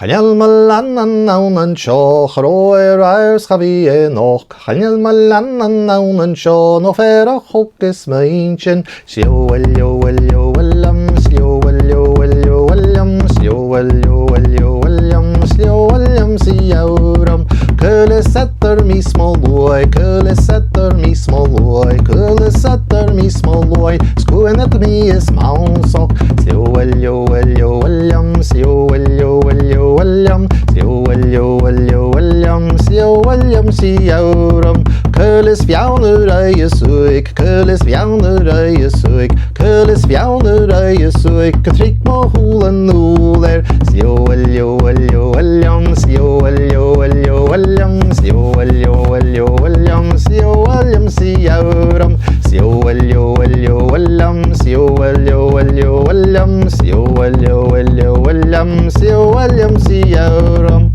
Chanelmal an naunen seo, chroir airs chavie noch. Chanelmal an naunen seo, no fer a chocus meinchin. Sio welio welio wellam, sio welio welio wellam, sio welio welio wellam, sio wellam siauram. Köle sätter mismo loj, köle sätter mismo loj, köle sätter mismo loj. Skoen ett mies maunsock, sio welio welio wellam, sio welio welio wellam, sio welio welio wellam, sio wellam siauram. Köles fjauner øyesuik, köles fjauner øyesuik, köles fjauner øyesuik, trykk må holen noler. Sio welio welio wellam, sio welio welio wellam, sio welio welio wellam, sio wellam siauram. Sio welio welio wellam, sio welio welio wellam, sio welio welio wellam, sio wellam siauram.